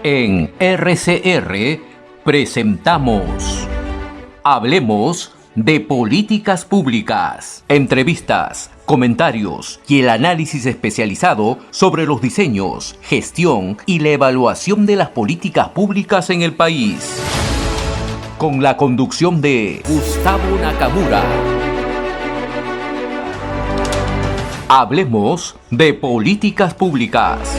En RCR presentamos Hablemos de Políticas Públicas. Entrevistas, comentarios y el análisis especializado sobre los diseños, gestión y la evaluación de las políticas públicas en el país. Con la conducción de Gustavo Nakamura. Hablemos de Políticas Públicas.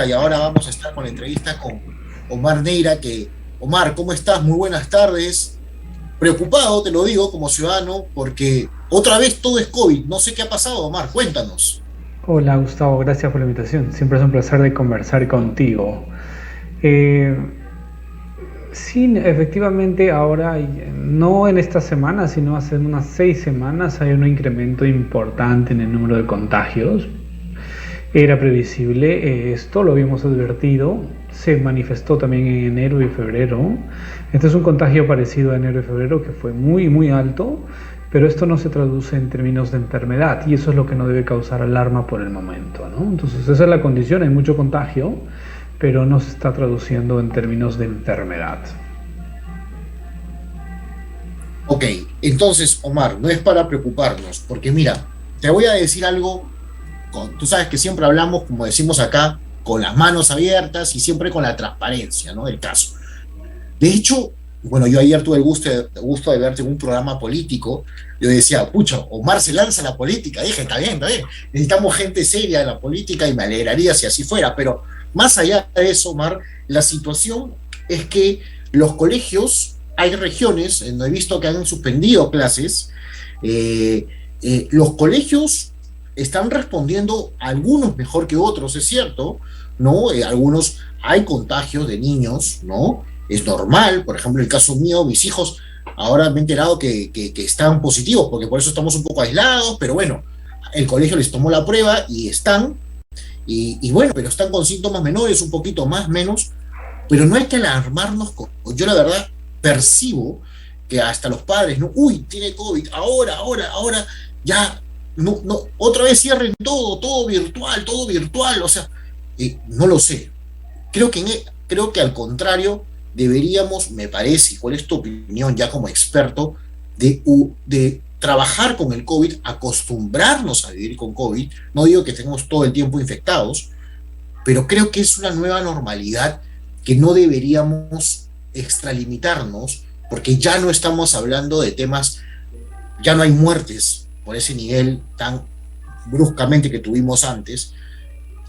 Y ahora vamos a estar con la entrevista con Omar Neira. Omar, ¿cómo estás? Muy buenas tardes. Preocupado, te lo digo, como ciudadano, porque otra vez todo es COVID. No sé qué ha pasado, Omar, cuéntanos. Hola Gustavo, gracias por la invitación. Siempre es un placer de conversar contigo. Sí, efectivamente ahora, no en esta semana, sino hace unas 6 semanas, hay un incremento importante en el número de contagios. Era previsible, esto lo habíamos advertido, se manifestó también en enero y febrero. Este es un contagio parecido a enero y febrero que fue muy alto, pero esto no se traduce en términos de enfermedad y eso es lo que no debe causar alarma por el momento, ¿no? Entonces esa es la condición, hay mucho contagio, pero no se está traduciendo en términos de enfermedad. Ok, entonces, Omar, no es para preocuparnos, porque mira, te voy a decir algo. Tú sabes que siempre hablamos, como decimos acá, con las manos abiertas y siempre con la transparencia, ¿no?, del caso. De hecho, bueno, yo ayer tuve el gusto de verte en un programa político. Yo decía, pucha, Omar se lanza a la política. Dije, está bien. Necesitamos gente seria en la política y me alegraría si así fuera. Pero más allá de eso, Omar, la situación es que los colegios, hay regiones en donde he visto que han suspendido clases. Los colegios están respondiendo, algunos mejor que otros, es cierto, ¿no? Algunos, hay contagios de niños, ¿no? Es normal. Por ejemplo, el caso mío, mis hijos, ahora me he enterado que están positivos, porque por eso estamos un poco aislados, pero bueno, el colegio les tomó la prueba y están, y bueno, pero están con síntomas menores, un poquito más, menos, pero no hay que alarmarnos. Yo la verdad percibo que hasta los padres, ¿no? Uy, tiene COVID, ahora, ya. No, otra vez cierren todo virtual, o sea, no lo sé. Creo que al contrario, deberíamos, me parece, ¿cuál es tu opinión ya como experto, de trabajar con el COVID, acostumbrarnos a vivir con COVID? No digo que estemos todo el tiempo infectados, pero creo que es una nueva normalidad que no deberíamos extralimitarnos, porque ya no estamos hablando de temas, ya no hay muertes por ese nivel tan bruscamente que tuvimos antes,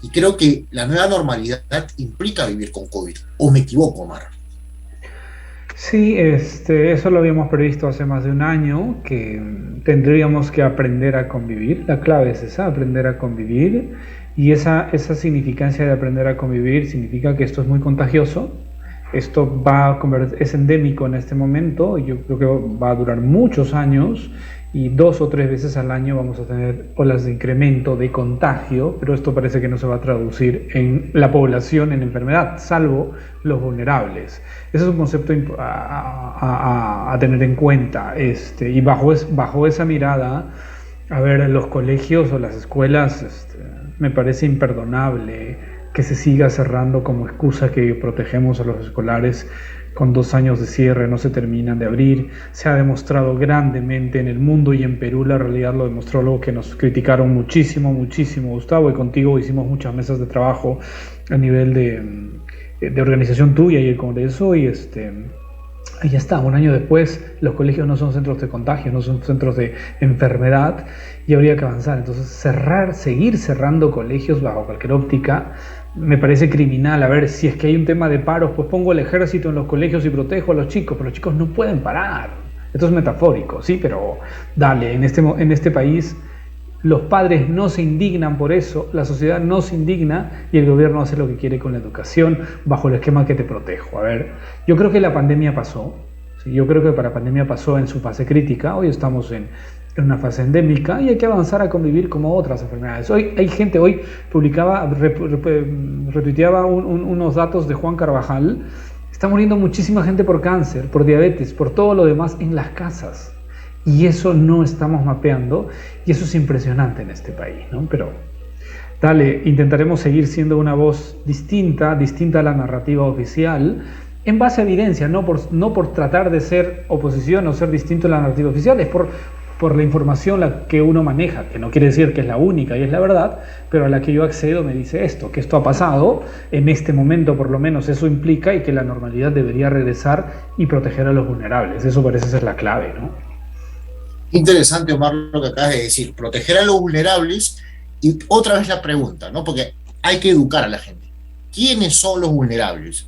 y creo que la nueva normalidad implica vivir con COVID. ¿O me equivoco, Omar? Sí, eso lo habíamos previsto hace más de un año, que tendríamos que aprender a convivir. La clave es esa, aprender a convivir, y esa significancia de aprender a convivir significa que esto es muy contagioso. Esto es endémico en este momento y yo creo que va a durar muchos años, y 2 o 3 veces al año vamos a tener olas de incremento de contagio, pero esto parece que no se va a traducir en la población en enfermedad, salvo los vulnerables. Ese es un concepto a tener en cuenta, y bajo esa mirada, a ver, los colegios o las escuelas, me parece imperdonable que se siga cerrando como excusa que protegemos a los escolares. Con 2 años de cierre no se terminan de abrir. Se ha demostrado grandemente en el mundo, y en Perú la realidad lo demostró, algo que nos criticaron muchísimo, Gustavo, y contigo hicimos muchas mesas de trabajo a nivel de organización tuya y el Congreso, y ya está, un año después los colegios no son centros de contagio, no son centros de enfermedad, y habría que avanzar. Entonces seguir cerrando colegios bajo cualquier óptica me parece criminal. A ver, si es que hay un tema de paros, pues pongo el ejército en los colegios y protejo a los chicos, pero los chicos no pueden parar. Esto es metafórico, sí, pero dale, en este país los padres no se indignan por eso, la sociedad no se indigna, y el gobierno hace lo que quiere con la educación bajo el esquema que te protejo. A ver, yo creo que la pandemia pasó, ¿sí? Yo creo que la pandemia pasó en su fase crítica. Hoy estamos en una fase endémica y hay que avanzar a convivir como otras enfermedades. Hoy retuiteaba unos datos de Juan Carvajal. Está muriendo muchísima gente por cáncer, por diabetes, por todo lo demás en las casas. Y eso no estamos mapeando y eso es impresionante en este país, ¿no? Pero dale, intentaremos seguir siendo una voz distinta a la narrativa oficial, en base a evidencia, no por tratar de ser oposición o ser distinto a la narrativa oficial, es por la información que uno maneja, que no quiere decir que es la única y es la verdad, pero a la que yo accedo me dice esto, que esto ha pasado, en este momento por lo menos eso implica y que la normalidad debería regresar y proteger a los vulnerables. Eso parece ser la clave, ¿no? Interesante, Omar, lo que acabas de decir, proteger a los vulnerables. Y otra vez la pregunta, ¿no? Porque hay que educar a la gente. ¿Quiénes son los vulnerables,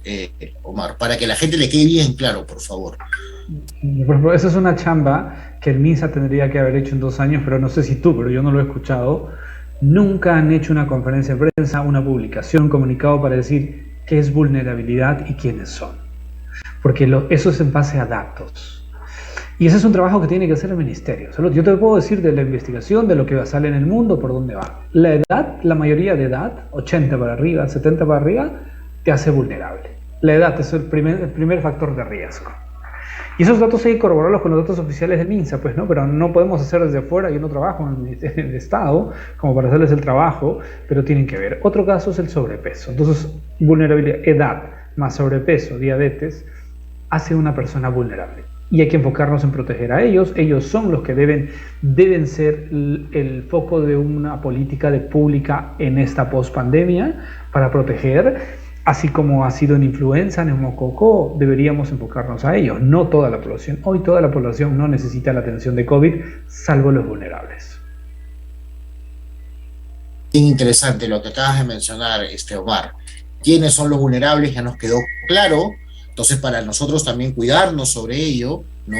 Omar? Para que la gente le quede bien claro, por favor. Por ejemplo, esa es una chamba que el MINSA tendría que haber hecho en 2 años, pero no sé si tú, pero yo no lo he escuchado. Nunca han hecho una conferencia de prensa, una publicación, un comunicado para decir qué es vulnerabilidad y quiénes son. Porque eso es en base a datos. Y ese es un trabajo que tiene que hacer el ministerio. Yo te puedo decir de la investigación, de lo que sale en el mundo, por dónde va. La edad, la mayoría de edad, 80 para arriba, 70 para arriba, te hace vulnerable. La edad es el primer factor de riesgo. Y esos datos hay que corroborarlos con los datos oficiales del MINSA, pues, ¿no? Pero no podemos hacer desde afuera, yo no trabajo en el Estado como para hacerles el trabajo, pero tienen que ver. Otro caso es el sobrepeso. Entonces, vulnerabilidad, edad más sobrepeso, diabetes, hace una persona vulnerable. Y hay que enfocarnos en proteger a ellos. Ellos son los que deben ser el foco de una política pública en esta post-pandemia para proteger, así como ha sido en influenza, neumococo, deberíamos enfocarnos a ellos, no toda la población. Hoy toda la población no necesita la atención de COVID, salvo los vulnerables. Bien interesante lo que acabas de mencionar, Omar. ¿Quiénes son los vulnerables? Ya nos quedó claro. Entonces, para nosotros también cuidarnos sobre ello, ¿no?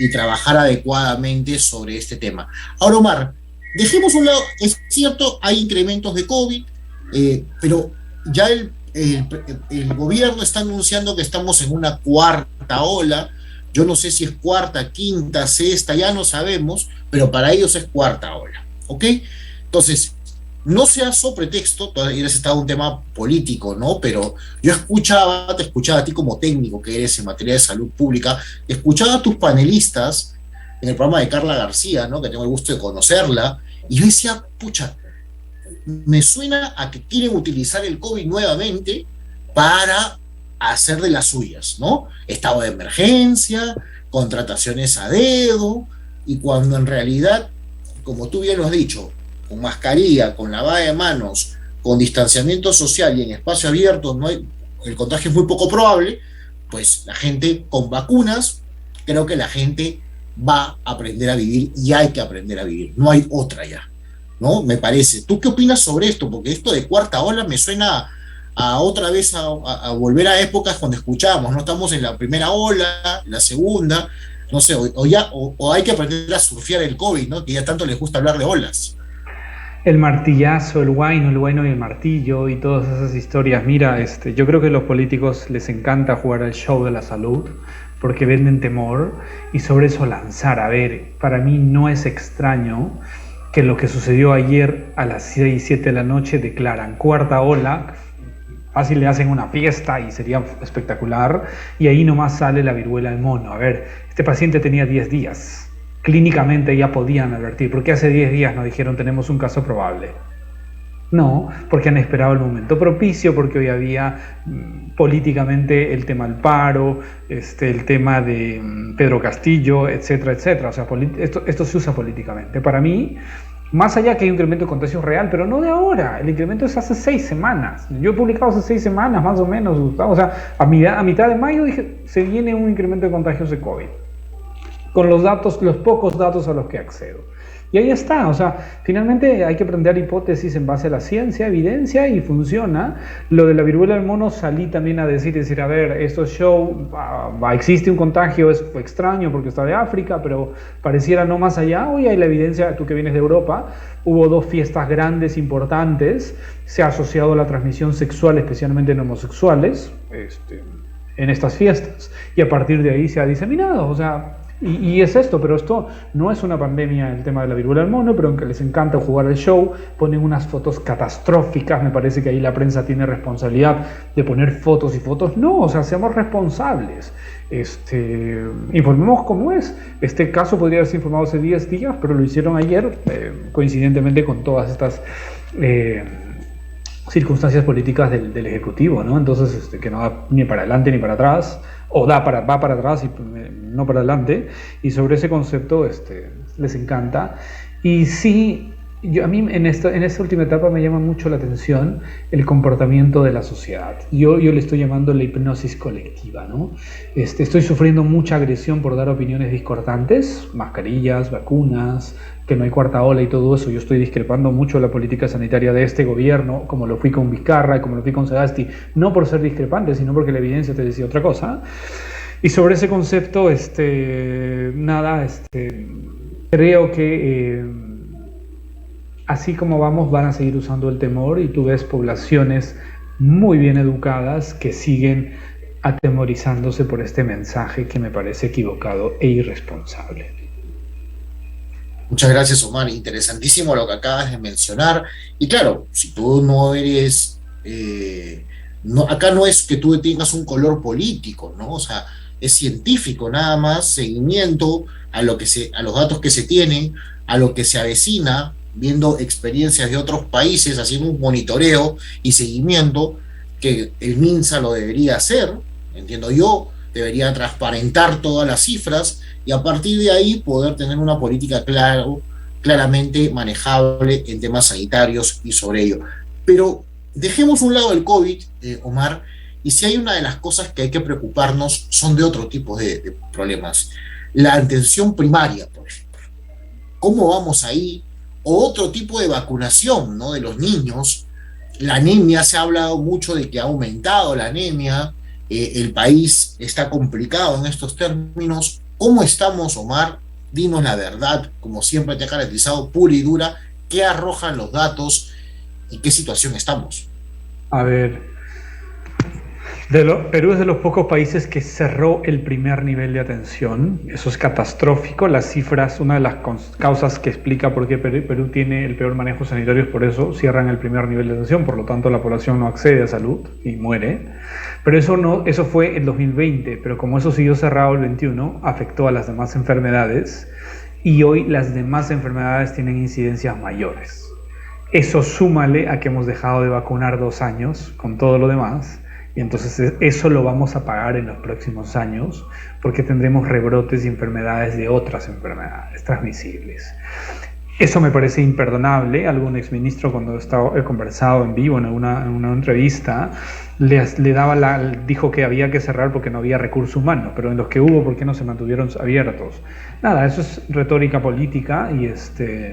Y trabajar adecuadamente sobre este tema. Ahora, Omar, dejemos un lado, es cierto, hay incrementos de COVID, pero ya el gobierno está anunciando que estamos en una cuarta ola. Yo no sé si es cuarta, quinta, sexta, ya no sabemos, pero para ellos es cuarta ola, ¿ok? Entonces, no sea sobre pretexto, todavía has estado un tema político, ¿no? Pero yo te escuchaba a ti como técnico que eres en materia de salud pública, escuchaba a tus panelistas en el programa de Carla García, ¿no? Que tengo el gusto de conocerla, y yo decía, pucha, me suena a que quieren utilizar el COVID nuevamente para hacer de las suyas, ¿no? Estado de emergencia, contrataciones a dedo, y cuando en realidad, como tú bien lo has dicho, con mascarilla, con lavada de manos, con distanciamiento social y en espacio abierto, el contagio es muy poco probable, pues la gente con vacunas, creo que la gente va a aprender a vivir y hay que aprender a vivir, no hay otra ya, ¿no? Me parece. ¿Tú qué opinas sobre esto? Porque esto de cuarta ola me suena a otra vez a volver a épocas cuando escuchábamos, no estamos en la primera ola, la segunda, no sé, o hay que aprender a surfear el COVID, ¿no? Que ya tanto les gusta hablar de olas. El martillazo, el guayno y el martillo y todas esas historias. Mira, yo creo que a los políticos les encanta jugar al show de la salud porque venden temor y sobre eso lanzar. A ver, para mí no es extraño que lo que sucedió ayer a las 6, 7 de la noche declaran cuarta ola, fácil le hacen una fiesta y sería espectacular, y ahí nomás sale la viruela del mono. A ver, este paciente tenía 10 días. Clínicamente ya podían advertir. ¿Por qué hace 10 días nos dijeron tenemos un caso probable? No, porque han esperado el momento propicio, porque hoy había políticamente el tema del paro, el tema de Pedro Castillo, etcétera, etcétera. O sea, esto se usa políticamente. Para mí, más allá que hay un incremento de contagios real, pero no de ahora, el incremento es hace 6 semanas. Yo he publicado hace 6 semanas, más o menos, Gustavo. O sea, a mitad de mayo dije, se viene un incremento de contagios de COVID. Con los pocos datos a los que accedo. Y ahí está, o sea, finalmente hay que plantear hipótesis en base a la ciencia, evidencia, y funciona. Lo de la viruela del mono salí también a decir, a ver, esto es show, existe un contagio, es extraño porque está de África, pero pareciera no más allá. Hoy hay la evidencia, tú que vienes de Europa, hubo 2 fiestas grandes, importantes, se ha asociado a la transmisión sexual, especialmente en homosexuales, en estas fiestas, y a partir de ahí se ha diseminado, o sea, Y es esto, pero esto no es una pandemia, el tema de la viruela del mono, pero aunque les encanta jugar el show, ponen unas fotos catastróficas, me parece que ahí la prensa tiene responsabilidad de poner fotos y fotos. No, o sea, seamos responsables. Informemos cómo es. Este caso podría haberse informado hace 10 días, pero lo hicieron ayer, coincidentemente con todas estas circunstancias políticas del Ejecutivo, ¿no? Entonces, que no da ni para adelante ni para atrás, o va para atrás y no para adelante, y sobre ese concepto les encanta. Y sí, a mí en esta última etapa me llama mucho la atención el comportamiento de la sociedad. Yo le estoy llamando la hipnosis colectiva, ¿no? Estoy sufriendo mucha agresión por dar opiniones discordantes, mascarillas, vacunas, que no hay cuarta ola y todo eso. Yo estoy discrepando mucho de la política sanitaria de este gobierno, como lo fui con Vizcarra, como lo fui con Sagasti, no por ser discrepante, sino porque la evidencia te decía otra cosa. Y sobre ese concepto, creo que así como vamos, van a seguir usando el temor, y tú ves poblaciones muy bien educadas que siguen atemorizándose por este mensaje que me parece equivocado e irresponsable. Muchas gracias, Omar. Interesantísimo lo que acabas de mencionar. Y claro, si tú no eres, acá no es que tú tengas un color político, ¿no? O sea, es científico nada más, seguimiento a los datos que se tienen, a lo que se avecina, viendo experiencias de otros países, haciendo un monitoreo y seguimiento que el MINSA lo debería hacer, entiendo yo, debería transparentar todas las cifras y a partir de ahí poder tener una política claramente manejable en temas sanitarios y sobre ello. Pero dejemos un lado el COVID, Omar, y si hay una de las cosas que hay que preocuparnos son de otro tipo de problemas. La atención primaria, por ejemplo. ¿Cómo vamos ahí? O otro tipo de vacunación, ¿no? De los niños. La anemia, se ha hablado mucho de que ha aumentado la anemia. El país está complicado en estos términos. ¿Cómo estamos, Omar? Dinos la verdad, como siempre te ha caracterizado, pura y dura. ¿Qué arrojan los datos y qué situación estamos? A ver, Perú es de los pocos países que cerró el primer nivel de atención. Eso es catastrófico. Las cifras, una de las causas que explica por qué Perú tiene el peor manejo sanitario es por eso. Cierran el primer nivel de atención, por lo tanto la población no accede a salud y muere. Pero eso fue en 2020, pero como eso siguió cerrado el 21, afectó a las demás enfermedades y hoy las demás enfermedades tienen incidencias mayores. Eso súmale a que hemos dejado de vacunar 2 años con todo lo demás. Y entonces eso lo vamos a pagar en los próximos años porque tendremos rebrotes y enfermedades de otras enfermedades transmisibles. Eso me parece imperdonable. Algún exministro, cuando he conversado en vivo en una entrevista, dijo que había que cerrar porque no había recurso humano, pero en los que hubo, ¿por qué no se mantuvieron abiertos? Nada, eso es retórica política y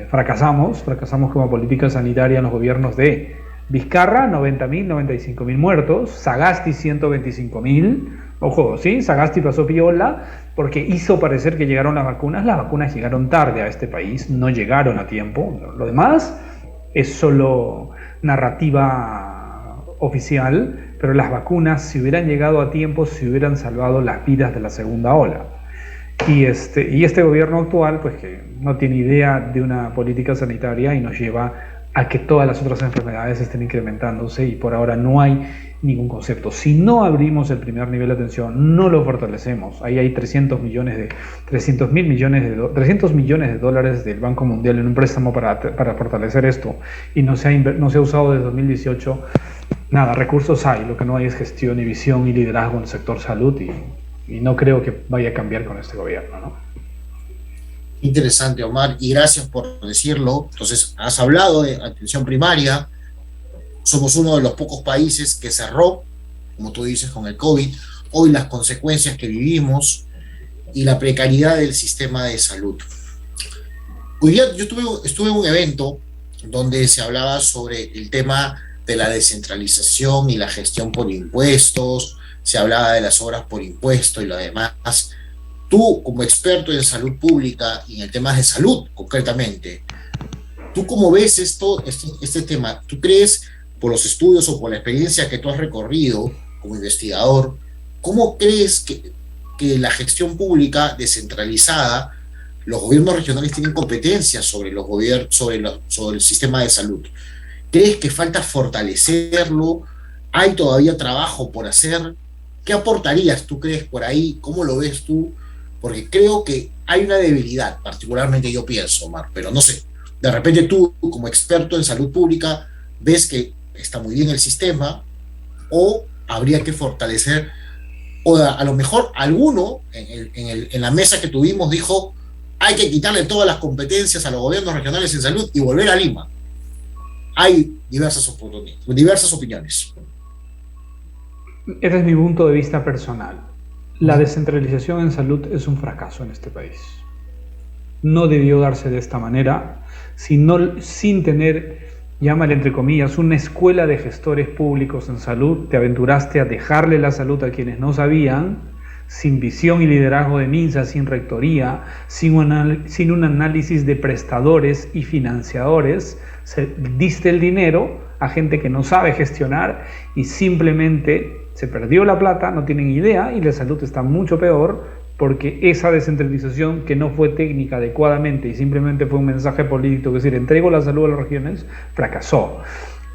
fracasamos como política sanitaria en los gobiernos de Vizcarra, 90.000, 95.000 muertos. Sagasti, 125.000. Ojo, ¿sí? Sagasti pasó piola porque hizo parecer que llegaron las vacunas llegaron tarde a este país, no llegaron a tiempo. Lo demás es solo narrativa oficial, pero las vacunas, si hubieran llegado a tiempo, se hubieran salvado las vidas de la segunda ola. Y este gobierno actual, pues que no tiene idea de una política sanitaria y nos lleva a que todas las otras enfermedades estén incrementándose y por ahora no hay ningún concepto. Si no abrimos el primer nivel de atención, no lo fortalecemos. Ahí hay 300 millones de dólares del Banco Mundial en un préstamo para fortalecer esto y no se ha usado desde 2018. Nada, recursos hay, lo que no hay es gestión y visión y liderazgo en el sector salud y no creo que vaya a cambiar con este gobierno, ¿no? Interesante, Omar, y gracias por decirlo. Entonces, has hablado de atención primaria. Somos uno de los pocos países que cerró, como tú dices, con el COVID. Hoy las consecuencias que vivimos y la precariedad del sistema de salud. Hoy día yo estuve en un evento donde se hablaba sobre el tema de la descentralización y la gestión por impuestos. Se hablaba de las obras por impuesto y lo demás. Tú, como experto en salud pública y en el tema de salud, concretamente, ¿tú cómo ves este tema? ¿Tú crees, por los estudios o por la experiencia que tú has recorrido como investigador, cómo crees que que la gestión pública descentralizada, los gobiernos regionales tienen competencias sobre los sobre el sistema de salud? ¿Crees que falta fortalecerlo? ¿Hay todavía trabajo por hacer? ¿Qué aportarías tú crees por ahí? ¿Cómo lo ves tú? Porque creo que hay una debilidad, particularmente yo pienso, Omar, pero no sé, de repente tú como experto en salud pública ves que está muy bien el sistema o habría que fortalecer, o a lo mejor alguno en la mesa que tuvimos dijo hay que quitarle todas las competencias a los gobiernos regionales en salud y volver a Lima. Hay diversas opiniones. Ese es mi punto de vista personal. La descentralización en salud es un fracaso en este país. No debió darse de esta manera, sin tener, llámale entre comillas, una escuela de gestores públicos en salud. Te aventuraste a dejarle la salud a quienes no sabían, sin visión y liderazgo de MINSA, sin rectoría, sin un análisis de prestadores y financiadores. Diste el dinero a gente que no sabe gestionar y simplemente se perdió la plata, no tienen idea y la salud está mucho peor porque esa descentralización que no fue técnica adecuadamente y simplemente fue un mensaje político, es decir, entrego la salud a las regiones, fracasó.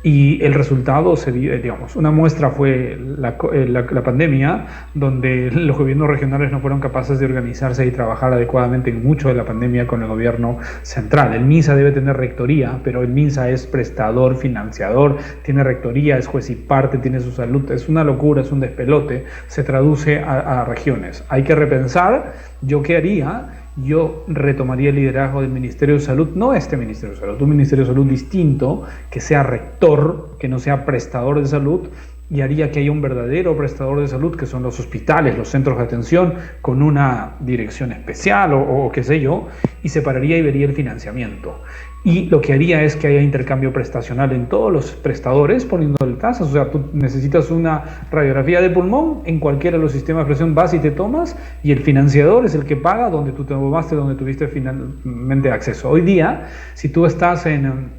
Y el resultado se vio, digamos, una muestra fue la pandemia, donde los gobiernos regionales no fueron capaces de organizarse y trabajar adecuadamente en mucho de la pandemia con el gobierno central. El MINSA debe tener rectoría, pero el MINSA es prestador, financiador, tiene rectoría, es juez y parte, tiene su salud. Es una locura, es un despelote, se traduce a regiones. Hay que repensar. ¿Yo qué haría? Yo retomaría el liderazgo del Ministerio de Salud, no este Ministerio de Salud, un Ministerio de Salud distinto, que sea rector, que no sea prestador de salud, y haría que haya un verdadero prestador de salud, que son los hospitales, los centros de atención, con una dirección especial o qué sé yo, y separaría y vería el financiamiento. Y lo que haría es que haya intercambio prestacional en todos los prestadores, poniéndole tasas. O sea, tú necesitas una radiografía de pulmón, en cualquiera de los sistemas de presión vas y te tomas, y el financiador es el que paga donde tú te tomaste, donde tuviste finalmente acceso. Hoy día, si tú estás en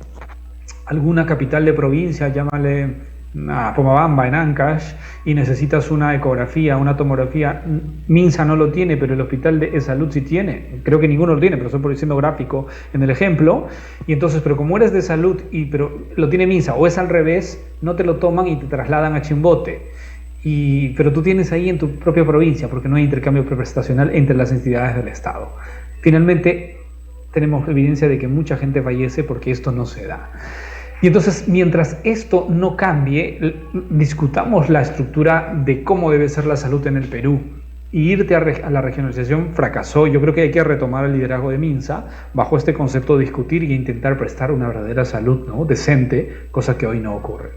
alguna capital de provincia, llámale a Pomabamba, en Ancash, y necesitas una ecografía, una tomografía, MINSA no lo tiene, pero el Hospital de Salud sí tiene. Creo que ninguno lo tiene, pero estoy siendo gráfico en el ejemplo. Y entonces, pero como eres de salud, pero lo tiene MINSA, o es al revés, no te lo toman y te trasladan a Chimbote. Pero tú tienes ahí en tu propia provincia, porque no hay intercambio prestacional entre las entidades del Estado. Finalmente, tenemos evidencia de que mucha gente fallece porque esto no se da. Y entonces, mientras esto no cambie, discutamos la estructura de cómo debe ser la salud en el Perú. Y irte a la regionalización fracasó. Yo creo que hay que retomar el liderazgo de MINSA bajo este concepto de discutir y intentar prestar una verdadera salud, ¿no?, decente, cosa que hoy no ocurre.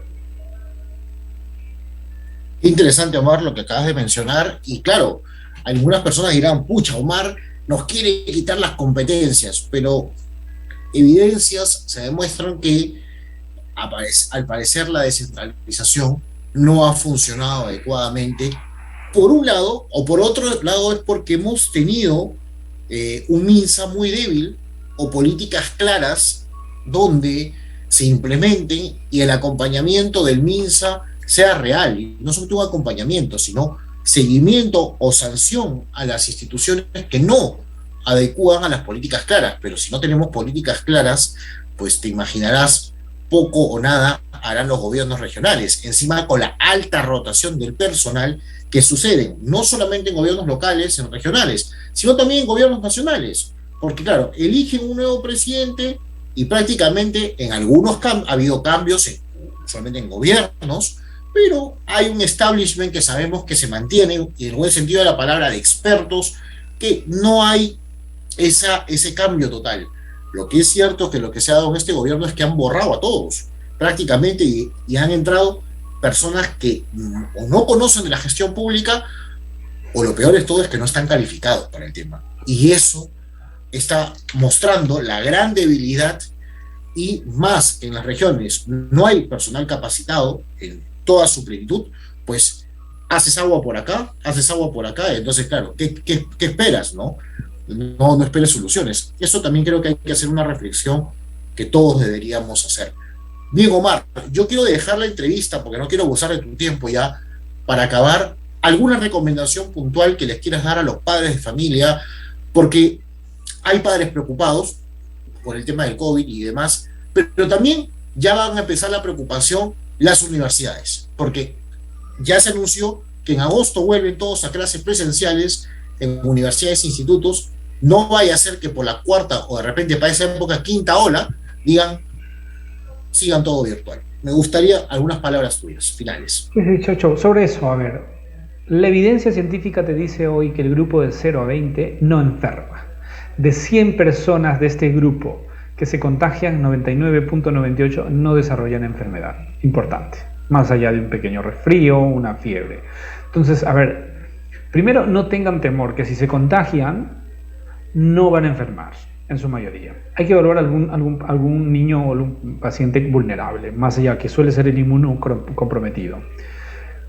Interesante, Omar, lo que acabas de mencionar. Y claro, algunas personas dirán, pucha, Omar nos quiere quitar las competencias, pero evidencias se demuestran que al parecer la descentralización no ha funcionado adecuadamente, por un lado, o por otro lado es porque hemos tenido un MINSA muy débil o políticas claras donde se implementen y el acompañamiento del MINSA sea real, y no solo un acompañamiento, sino seguimiento o sanción a las instituciones que no adecúan a las políticas claras. Pero si no tenemos políticas claras, pues te imaginarás poco o nada harán los gobiernos regionales, encima con la alta rotación del personal que sucede, no solamente en gobiernos locales, en regionales, sino también en gobiernos nacionales, porque claro, eligen un nuevo presidente y prácticamente en algunos ha habido cambios, usualmente en gobiernos, pero hay un establishment que sabemos que se mantiene, y en el buen sentido de la palabra, de expertos, que no hay ese cambio total. Lo que es cierto es que lo que se ha dado en este gobierno es que han borrado a todos, prácticamente, y han entrado personas que o no conocen de la gestión pública, o lo peor de todo es que no están calificados para el tema. Y eso está mostrando la gran debilidad, y más en las regiones no hay personal capacitado en toda su plenitud, pues haces agua por acá, entonces claro, ¿qué esperas, no? No esperes soluciones. Eso también creo que hay que hacer una reflexión que todos deberíamos hacer. Bien, Omar, yo quiero dejar la entrevista porque no quiero abusar de tu tiempo ya, para acabar ¿Alguna recomendación puntual que les quieras dar a los padres de familia? Porque hay padres preocupados por el tema del COVID y demás, pero también ya van a empezar la preocupación las universidades, porque ya se anunció que en agosto vuelven todos a clases presenciales en universidades e institutos. No vaya a ser que por la cuarta o de repente para esa época quinta ola digan sigan todo virtual. Me gustaría algunas palabras tuyas, finales. Sí, Chacho, sobre eso, a ver, la evidencia científica te dice hoy que el grupo de 0 a 20 no enferma. De 100 personas de este grupo que se contagian, 99.98 no desarrollan enfermedad. Importante. Más allá de un pequeño resfrío, una fiebre. Entonces, a ver, primero no tengan temor que si se contagian, no van a enfermar, en su mayoría. Hay que evaluar algún niño o algún paciente vulnerable, más allá que suele ser el inmunocomprometido.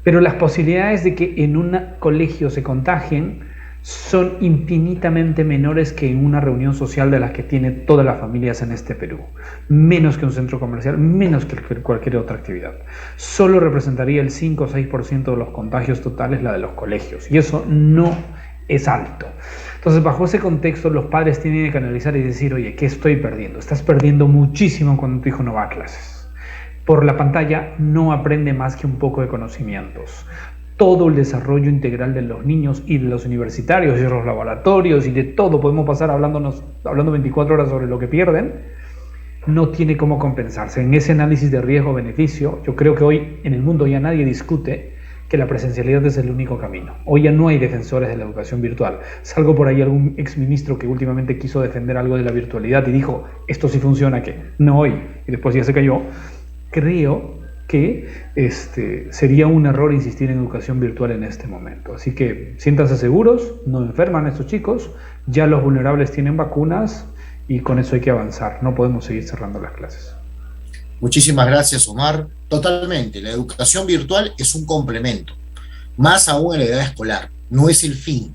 Pero las posibilidades de que en un colegio se contagien son infinitamente menores que en una reunión social de las que tiene todas las familias en este Perú. Menos que un centro comercial, menos que cualquier otra actividad. Solo representaría el 5 o 6% de los contagios totales la de los colegios. Y eso no es alto. Entonces, bajo ese contexto, los padres tienen que analizar y decir, oye, ¿qué estoy perdiendo? Estás perdiendo muchísimo cuando tu hijo no va a clases. Por la pantalla no aprende más que un poco de conocimientos. Todo el desarrollo integral de los niños y de los universitarios y de los laboratorios y de todo, podemos pasar hablando 24 horas sobre lo que pierden, no tiene cómo compensarse. En ese análisis de riesgo-beneficio, yo creo que hoy en el mundo ya nadie discute que la presencialidad es el único camino. Hoy ya no hay defensores de la educación virtual. Salvo por ahí algún exministro que últimamente quiso defender algo de la virtualidad y dijo, esto sí funciona, que no hoy, y después ya se cayó. Creo que sería un error insistir en educación virtual en este momento. Así que siéntanse seguros, no enferman a estos chicos, ya los vulnerables tienen vacunas y con eso hay que avanzar. No podemos seguir cerrando las clases. Muchísimas gracias, Omar. Totalmente, la educación virtual es un complemento, más aún en la edad escolar, no es el fin,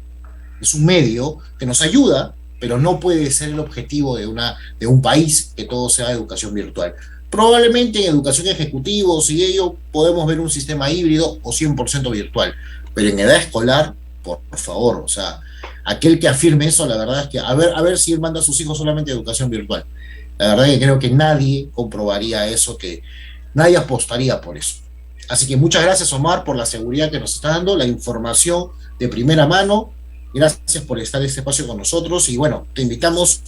es un medio que nos ayuda, pero no puede ser el objetivo de un país que todo sea educación virtual. Probablemente en educación ejecutiva, si ello, podemos ver un sistema híbrido o 100% virtual, pero en edad escolar, por favor, o sea, aquel que afirme eso, la verdad es que a ver si él manda a sus hijos solamente a educación virtual. La verdad es que creo que nadie comprobaría eso, que nadie apostaría por eso. Así que muchas gracias, Omar, por la seguridad que nos está dando, la información de primera mano. Gracias por estar en este espacio con nosotros y bueno, te invitamos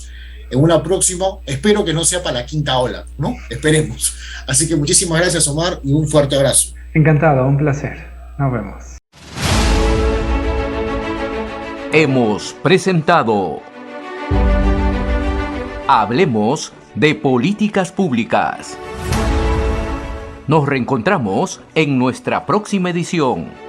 en una próxima, espero que no sea para la quinta ola, ¿no? Esperemos. Así que muchísimas gracias, Omar, y un fuerte abrazo. Encantado, un placer. Nos vemos. Hemos presentado Hablemos de Políticas Públicas. Nos reencontramos en nuestra próxima edición.